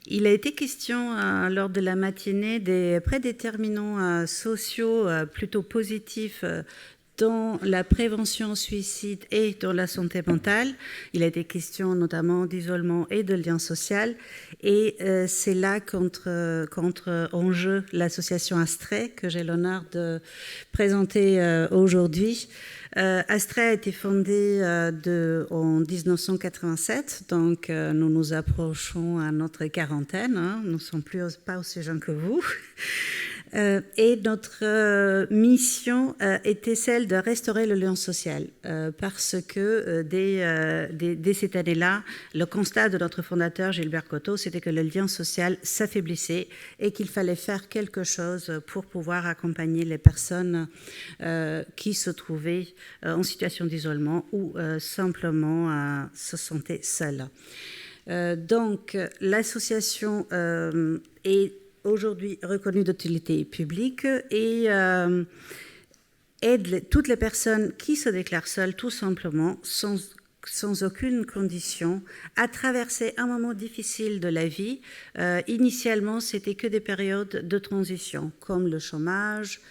Il a été question lors de la matinée des prédéterminants sociaux plutôt positifs dans la prévention au suicide et dans la santé mentale. Il a été question notamment d'isolement et de lien social. Et c'est là qu'entre en jeu l'association Astray, que j'ai l'honneur de présenter aujourd'hui. Astray a été fondée en 1987, donc nous nous approchons à notre quarantaine. Nous ne sommes pas aussi jeunes que vous. Et notre mission était celle de restaurer le lien social parce que dès cette année-là, le constat de notre fondateur Gilbert Coteau, c'était que le lien social s'affaiblissait et qu'il fallait faire quelque chose pour pouvoir accompagner les personnes qui se trouvaient en situation d'isolement ou simplement se sentaient seules. Donc, l'association est aujourd'hui reconnue d'utilité publique et aide toutes les personnes qui se déclarent seules, tout simplement, sans aucune condition, à traverser un moment difficile de la vie. Initialement, c'était que des périodes de transition, comme le chômage,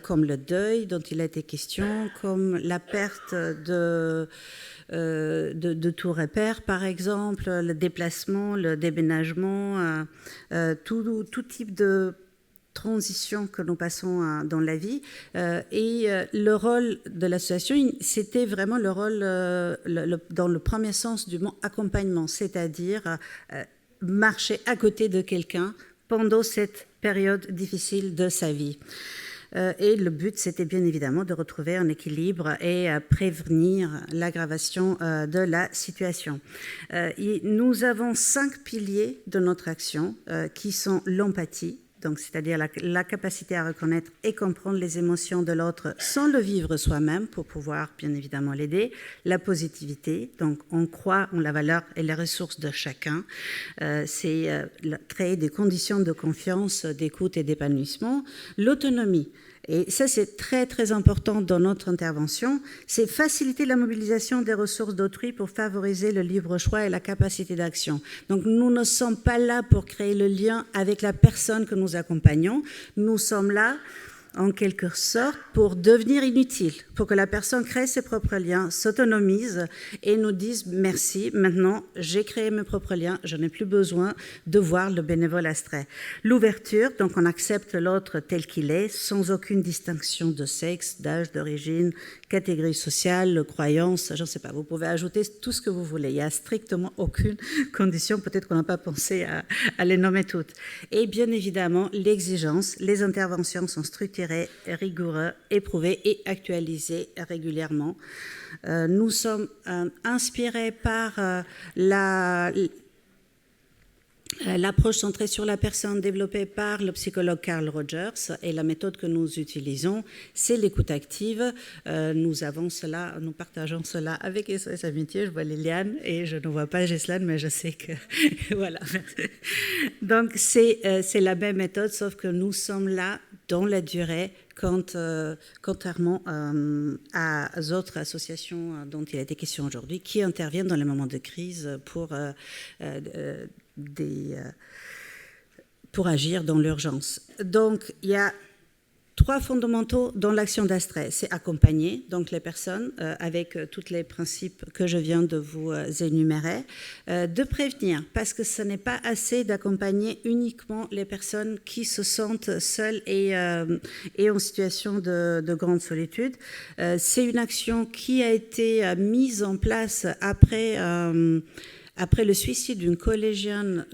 comme le deuil dont il a été question, comme la perte de tout repère, par exemple, le déplacement, le déménagement, tout type de transition que nous passons dans la vie. Et le rôle de l'association, c'était vraiment le rôle, dans le premier sens du mot, accompagnement, c'est-à-dire marcher à côté de quelqu'un pendant cette période difficile de sa vie. Et le but, c'était bien évidemment de retrouver un équilibre et prévenir l'aggravation de la situation. Nous avons 5 piliers de notre action qui sont l'empathie, donc c'est-à-dire la capacité à reconnaître et comprendre les émotions de l'autre sans le vivre soi-même pour pouvoir bien évidemment l'aider. La positivité, donc on croit en la valeur et les ressources de chacun. C'est créer des conditions de confiance, d'écoute et d'épanouissement. L'autonomie. Et ça, c'est très, très important dans notre intervention, c'est faciliter la mobilisation des ressources d'autrui pour favoriser le libre choix et la capacité d'action. Donc, nous ne sommes pas là pour créer le lien avec la personne que nous accompagnons. Nous sommes là, en quelque sorte, pour devenir inutile, pour que la personne crée ses propres liens, s'autonomise et nous dise « Merci, maintenant, j'ai créé mes propres liens, je n'ai plus besoin de voir le bénévole astray ». L'ouverture, donc on accepte l'autre tel qu'il est, sans aucune distinction de sexe, d'âge, d'origine, catégorie sociale, croyance, je ne sais pas, vous pouvez ajouter tout ce que vous voulez. Il n'y a strictement aucune condition, peut-être qu'on n'a pas pensé à les nommer toutes. Et bien évidemment, l'exigence, les interventions sont structurées, rigoureuses, éprouvées et actualisées régulièrement. Nous sommes inspirés par l'approche centrée sur la personne développée par le psychologue Carl Rogers et la méthode que nous utilisons, c'est l'écoute active. Nous partageons cela avec SOS Amitié. Je vois Liliane et je ne vois pas Ghislaine, mais je sais que... voilà. Donc, c'est la même méthode, sauf que nous sommes là dans la durée, contrairement aux autres associations dont il a été question aujourd'hui, qui interviennent dans les moments de crise pour agir dans l'urgence. Donc, il y a 3 fondamentaux dans l'action d'Astray. C'est accompagner donc les personnes avec tous les principes que je viens de vous énumérer, de prévenir, parce que ce n'est pas assez d'accompagner uniquement les personnes qui se sentent seules et en situation de grande solitude. C'est une action qui a été mise en place après le suicide d'une collégienne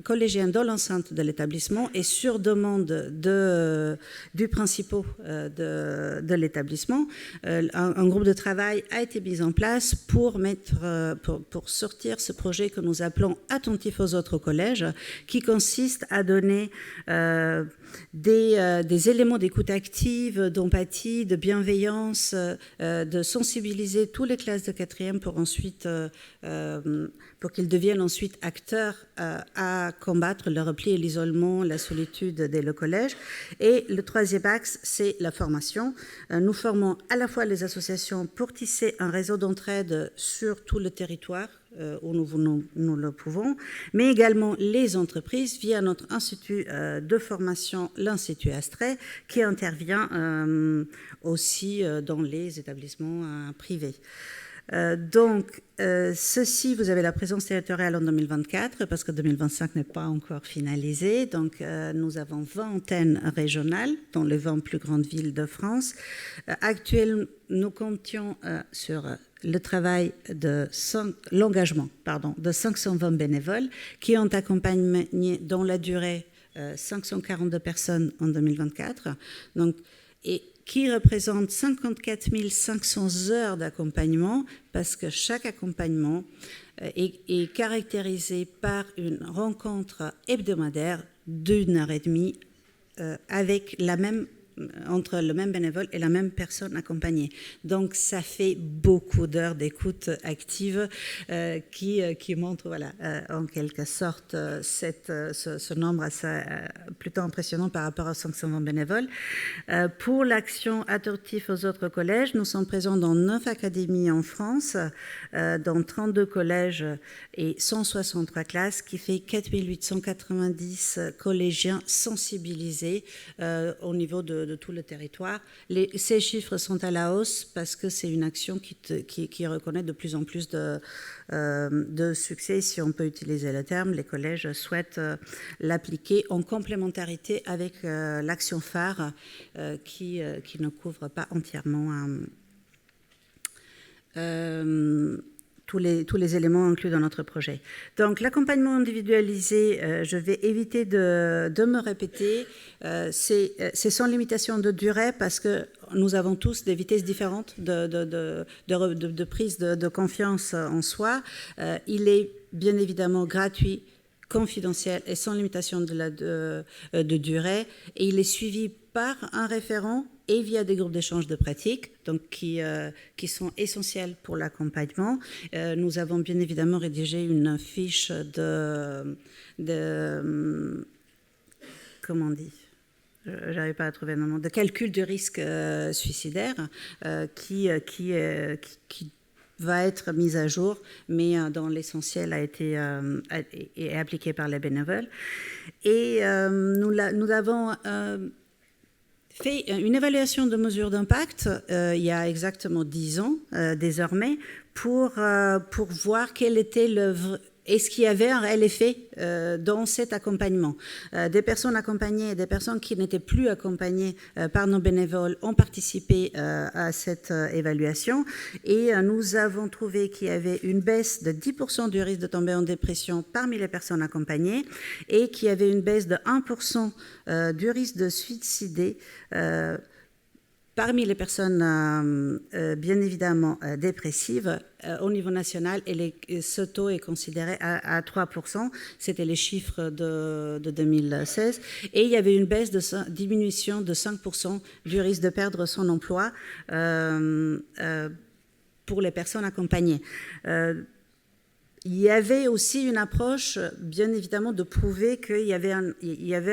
dans l'enceinte de l'établissement et sur demande du principal de l'établissement, un groupe de travail a été mis en place pour sortir ce projet que nous appelons « Attentifs aux autres au collège », qui consiste à donner des éléments d'écoute active, d'empathie, de bienveillance, de sensibiliser toutes les classes de 4e pour ensuite pour qu'ils deviennent deviennent ensuite acteurs à combattre le repli et l'isolement, la solitude dès le collège. Et le troisième axe, c'est la formation. Nous formons à la fois les associations pour tisser un réseau d'entraide sur tout le territoire où nous le pouvons, mais également les entreprises via notre institut de formation, l'Institut Astray, qui intervient aussi dans les établissements privés. Donc, ceci, vous avez la présence territoriale en 2024, parce que 2025 n'est pas encore finalisé. Donc, nous avons 20 antennes régionales dans les 20 plus grandes villes de France. Actuellement, nous comptions sur le travail l'engagement de 520 bénévoles qui ont accompagné dans la durée 542 personnes en 2024. Donc, et qui représente 54 500 heures d'accompagnement, parce que chaque accompagnement est caractérisé par une rencontre hebdomadaire d'1h30 avec entre le même bénévole et la même personne accompagnée. Donc, ça fait beaucoup d'heures d'écoute active qui montre, voilà, en quelque sorte, ce nombre assez, plutôt impressionnant par rapport à 520 bénévoles. Pour l'action attentive aux autres collèges, nous sommes présents dans 9 académies en France, dans 32 collèges et 163 classes, qui fait 4 890 collégiens sensibilisés au niveau de tout le territoire. Ces chiffres sont à la hausse parce que c'est une action qui reconnaît de plus en plus de succès, si on peut utiliser le terme. Les collèges souhaitent l'appliquer en complémentarité avec l'action phare qui ne couvre pas entièrement tous les éléments inclus dans notre projet. Donc, l'accompagnement individualisé, je vais éviter de me répéter, c'est sans limitation de durée parce que nous avons tous des vitesses différentes de prise de confiance en soi. Il est bien évidemment gratuit, confidentiel et sans limitation de durée, et il est suivi par un référent et via des groupes d'échange de pratiques, donc qui sont essentiels pour l'accompagnement. Nous avons bien évidemment rédigé une fiche comment on dit, j'arrive pas à trouver le nom, de calcul du risque suicidaire qui va être mise à jour, mais dont l'essentiel est appliqué par les bénévoles. Et nous avons fait une évaluation de mesures d'impact il y a exactement 10 ans désormais pour voir quel était est-ce qu'il y avait un réel effet dans cet accompagnement. Des personnes accompagnées et des personnes qui n'étaient plus accompagnées par nos bénévoles ont participé à cette évaluation, et nous avons trouvé qu'il y avait une baisse de 10% du risque de tomber en dépression parmi les personnes accompagnées et qu'il y avait une baisse de 1% du risque de suicider parmi les personnes, bien évidemment, dépressives au niveau national, et ce taux est considéré à 3%. C'était les chiffres de 2016. Et il y avait une diminution de 5% du risque de perdre son emploi pour les personnes accompagnées. Il y avait aussi une approche, bien évidemment, de prouver qu'il y avait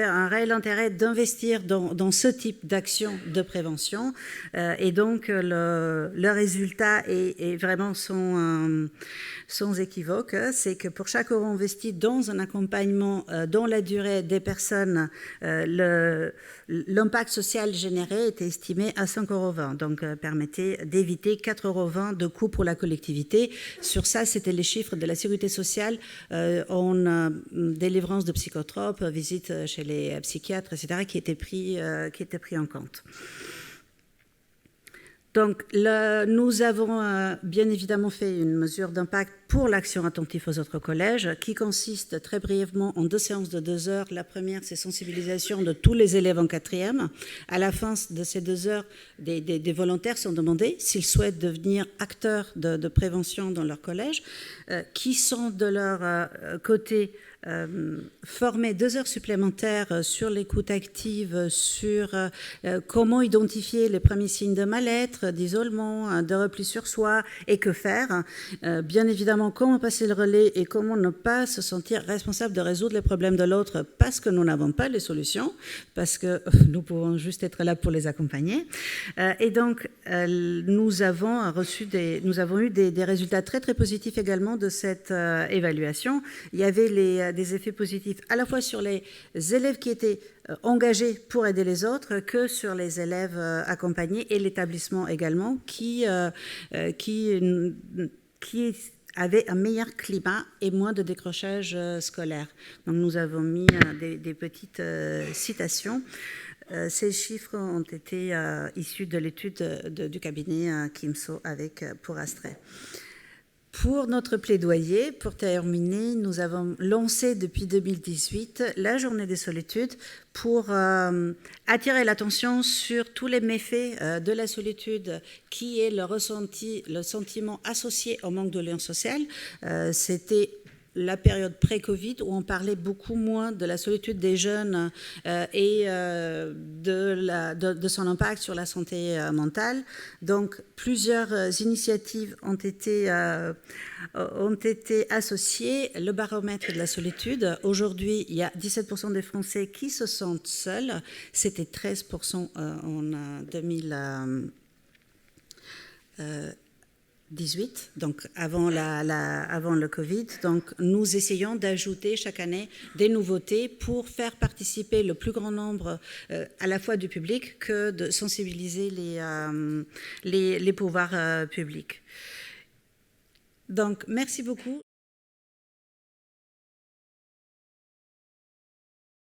un réel intérêt d'investir dans ce type d'action de prévention. Et donc, le résultat est vraiment sans équivoque. C'est que pour chaque euro investi dans un accompagnement dans la durée des personnes, l'impact social généré était estimé à 5,20 €. Donc, permettait d'éviter 4,20 € de coûts pour la collectivité. Sur ça, c'était les chiffres de la Sécurité sociale en délivrance de psychotropes, visite chez les psychiatres, etc., qui étaient pris en compte. Donc, nous avons bien évidemment fait une mesure d'impact pour l'action attentive aux autres collèges, qui consiste très brièvement en 2 séances de 2 heures. La première, c'est sensibilisation de tous les élèves en 4e. À la fin de ces 2 heures, des volontaires sont demandés s'ils souhaitent devenir acteurs de prévention dans leur collège, qui sont de leur côté former 2 heures supplémentaires sur l'écoute active, sur comment identifier les premiers signes de mal-être, d'isolement, de repli sur soi et que faire. Bien évidemment, comment passer le relais et comment ne pas se sentir responsable de résoudre les problèmes de l'autre parce que nous n'avons pas les solutions, parce que nous pouvons juste être là pour les accompagner. Et donc, nous avons eu des résultats très, très positifs également de cette évaluation. Il y avait des effets positifs à la fois sur les élèves qui étaient engagés pour aider les autres que sur les élèves accompagnés et l'établissement également qui avait un meilleur climat et moins de décrochage scolaire. Donc nous avons mis des petites citations. Ces chiffres ont été issus de l'étude du cabinet Kimso pour Astray. Pour notre plaidoyer, pour terminer, nous avons lancé depuis 2018 la Journée des solitudes pour attirer l'attention sur tous les méfaits de la solitude qui est le sentiment associé au manque de lien social. C'était la période pré-Covid où on parlait beaucoup moins de la solitude des jeunes et de son impact sur la santé mentale. Donc, plusieurs initiatives ont été associées. Le baromètre de la solitude, aujourd'hui, il y a 17% des Français qui se sentent seuls. C'était 13% en 2018, donc avant le Covid. Donc, nous essayons d'ajouter chaque année des nouveautés pour faire participer le plus grand nombre à la fois du public que de sensibiliser les pouvoirs publics. Donc, merci beaucoup.